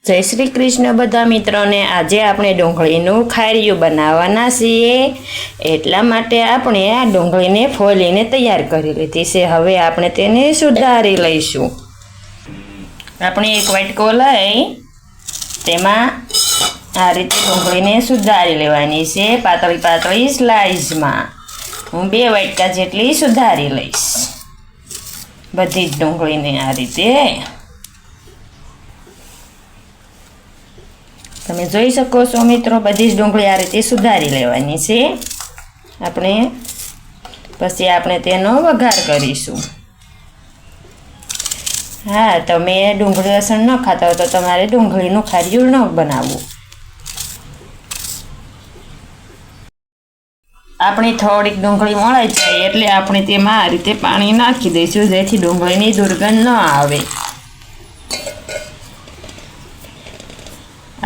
जय श्री कृष्ण बधा मित्रों ने आज आपणे डोंगळीनुं खारियुं बनाववाना छीए एटला माटे आपणे आ डोंगळीने फोलीने तैयार करी लीधी छे। हवे आपणे तेने सुधारी लईशुं। आपणे एक वाटको लई तेमां आ रीते डोंगळीने सुधारी लेवानी छे। पातળી पातળી स्लाइसमां हूँ 2 वाटका जेटली सुधारी लईश। बधी ज डोंगळीने आ रीते તમે જોઈ શકો છો મિત્રો, બધી જ ડુંગળી આ રીતે સુધારી લેવાની છે આપણે। પછી આપણે તેનો વઘાર કરીશું। હા, તમે ડુંગળી લસણ ન ખાતા હોય તો તમારે ડુંગળીનું ખારિયું ન બનાવવું। આપણી થોડીક ડુંગળી મળાઈ જાય એટલે આપણે તેમાં આ રીતે પાણી નાખી દઈશું, જેથી ડુંગળીની દુર્ગંધ ન આવે।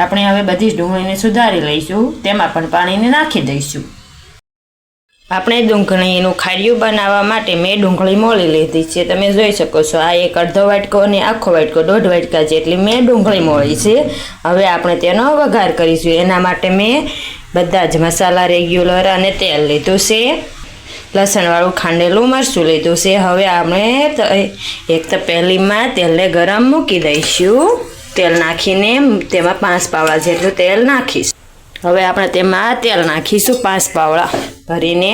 આપણે હવે બધી જ ડુંગળીને સુધારી લઈશું, તેમાં પણ પાણીને નાખી દઈશું। આપણે ડુંગળીનું ખારિયું બનાવવા માટે મેં ડુંગળી મોળી લીધી છે। તમે જોઈ શકો છો આ એક અડધો વાટકો અને આખો વાટકો 1.5 વાટકા જેટલી મેં ડુંગળી મોળી છે। હવે આપણે તેનો વઘાર કરીશું। એના માટે મેં બધા જ મસાલા રેગ્યુલર અને તેલ લીધું છે। લસણવાળું ખાંડેલું મરચું લીધું છે। હવે આપણે એક તપેલીમાં તેલને ગરમ મૂકી દઈશું। तेल नाखीने तेमां 5 पावड़ा जेटલું तेल नाखीश। हवे आपणे तेमां तेल नाखीशुं 5 पावड़ा भरीने।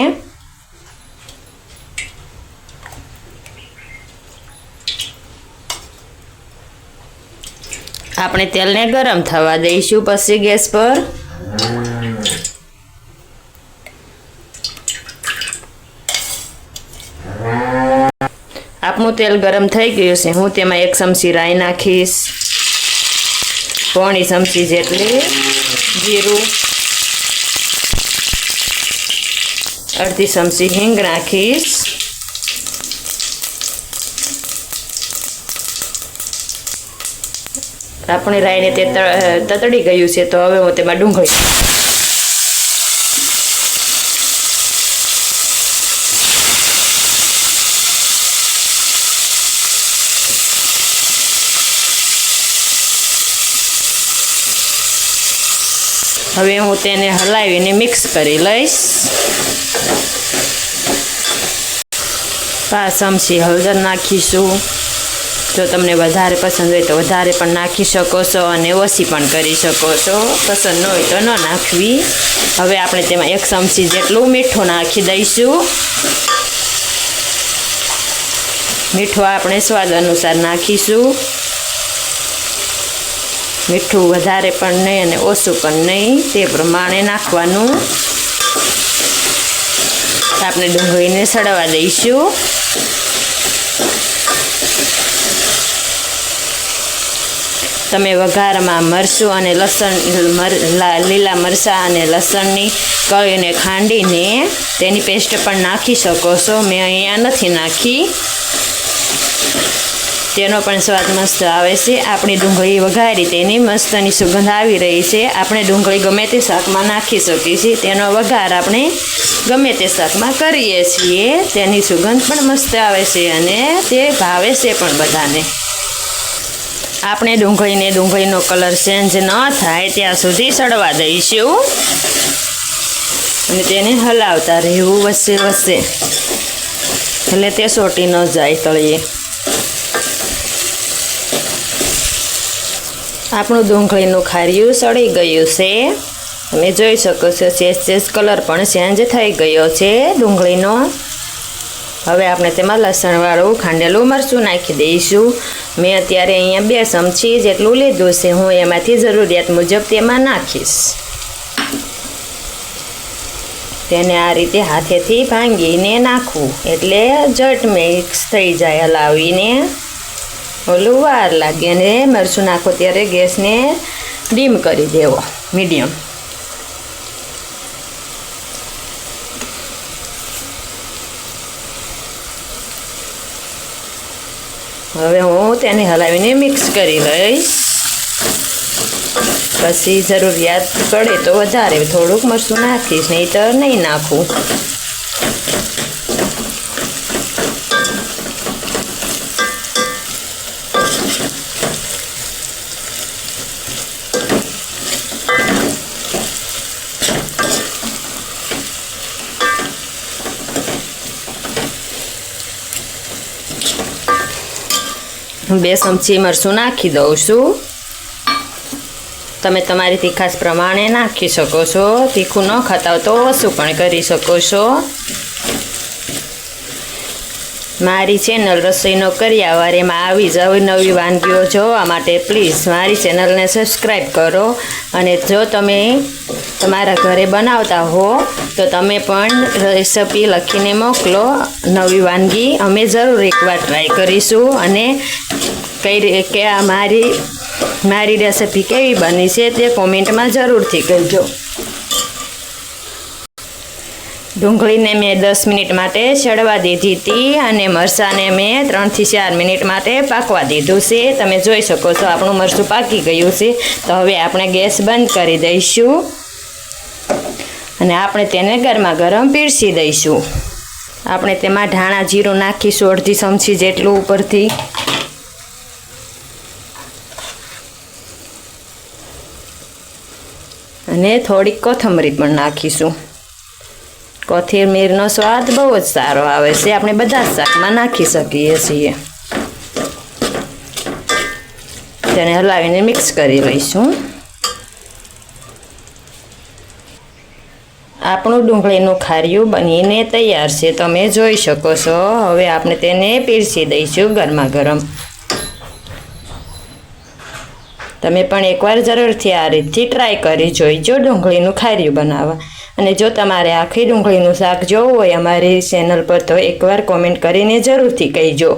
आपणे तेलने गरम थवा दईशुं। पछी गैस पर आपनुं तेल गरम थई गयुं छे। हूँ तेमां 1 चमची राई नाखीश, पौनी चमची जेटली जीरू, अर्धी चमची हींग नाखीश, अपनी राई ने ततड़ी गयुं छे तो हवे हूँ तेमां डुंगળી हवे हूँ तेने हलावीने मिक्स करी लईश। 5 चमची हळदर नाखीशुं। जो तमने वधारे पसंद होय तो वधारे पण नाखी शको छो अने ओછી पण करी शको छो। पसंद न होय तो न नाखवी। हवे आपणे तेमां 1 चमची जेटલું મીઠું नाखी दईशुं। मीठું આપણે સ્વાદ અનુસાર નાખીશું। મીઠું વધારે પણ નહીં અને ઓછું પણ નહીં, તે પ્રમાણે નાખવાનું। આપણે ડુંગળીને સળવા દઈશું। તમે વઘારમાં મરચું અને લસણ લીલા મરચાં અને લસણની કળીને ખાંડીને તેની પેસ્ટ પણ નાખી શકો છો। મેં અહીંયા નથી નાખી, तेनो पण स्वाद मस्त आवे छे। आपणी डुंगળી वघारी तेनी मस्तनी सुगंध आवी रही छे। आपणे डुंगળી गमे ते शाकमां नाखी शकीए छीए। तेनो वघार आपणे गमे ते शाकमां करीए छीए। तेनी सुगंध पण मस्त आवे छे अने ते भावे छे पण बधाने। आपणे डुंगળીનો कलर चेन्ज न थाय त्यां सुधी सड़वा दईशुं अने तेने हलावता रहेवुं वच्चे वच्चे, એટલે તે સોટી ન જાય તળીએ। આપણું ડુંગળીનું ખારિયું સળી ગયું છે। તમે જોઈ શકો છો સેજ કલર પણ ચેન્જ થઈ ગયો છે ડુંગળીનો। હવે આપણે તેમાં લસણવાળું ખાંડેલું મરચું નાખી દઈશું। મેં અત્યારે અહીંયા 2 ચમચી જેટલું લીધું છે। હું એમાંથી જરૂરિયાત મુજબ તેમાં નાખીશ। તેને આ રીતે હાથેથી ભાંગીને નાખવું એટલે જટ મિક્સ થઈ જાય હલાવીને। ઓલું વાર લાગે અને મરચું નાખો ત્યારે ગેસને ડીમ કરી દેવો, મીડિયમ। હવે હું તેને હલાવીને મિક્સ કરી લઈશ। પછી જરૂરિયાત પડે તો વધારે થોડુંક મરચું નાખીશ, નહીંતર નહીં નાખું। 2 ચમચી મરચું નાખી દઉં છું. તમે તમારી તીખાશ પ્રમાણે નાખી શકો છો. તીખું ન ખાતા હોય તો ઓછું પણ કરી શકો છો. મારી ચેનલ રસોઈનો કરિયાવર એમાં આવી જ નવી વાનગીઓ જોવા માટે પ્લીઝ મારી ચેનલને સબસ્ક્રાઈબ કરો. અને જો તમે તમારા ઘરે બનાવતા હો તો તમે પણ રેસિપી લખીને મોકલો. નવી વાનગી અમે જરૂર એકવાર ટ્રાય કરીશું. અને કે આ મારી રેસિપી કેવી બની છે તે કોમેન્ટમાં જરૂરથી કહેજો. ડુંગળીને મેં 10 મિનિટ માટે ચડવા દીધી હતી અને મરચાંને મેં 3 થી 4 મિનિટ માટે પાકવા દીધું છે. તમે જોઈ શકો છો આપણું મરચું પાકી ગયું છે. તો હવે આપણે ગેસ બંધ કરી દઈશું અને આપણે તેને ગરમા ગરમ પીરસી દઈશું. આપણે તેમાં ધાણા જીરું નાખીશું 1/2 ચમચી જેટલું ઉપરથી. અને થોડીક કોથમરી પણ નાખીશું. કોથમીરનો સ્વાદ બહુ જ સારો આવે છે. આપણે બધા જ શાકમાં નાખી શકીએ છીએ. તેને હલાવીને મિક્સ કરી લઈશું. આપણું ડુંગળીનું ખાર્યું બનીને તૈયાર છે. તમે જોઈ શકો છો. હવે આપણે તેને પીરસી દઈશું ગરમા ગરમ. તમે પણ એકવાર જરૂરથી આ રીતથી ટ્રાય કરી જોઈજો ડુંગળીનું ખાર્યું બનાવવા. અને જો તમારે આખી ડુંગળીનું શાક જોવું હોય અમારી ચેનલ પર તો એકવાર કોમેન્ટ કરીને જરૂરથી કહેજો.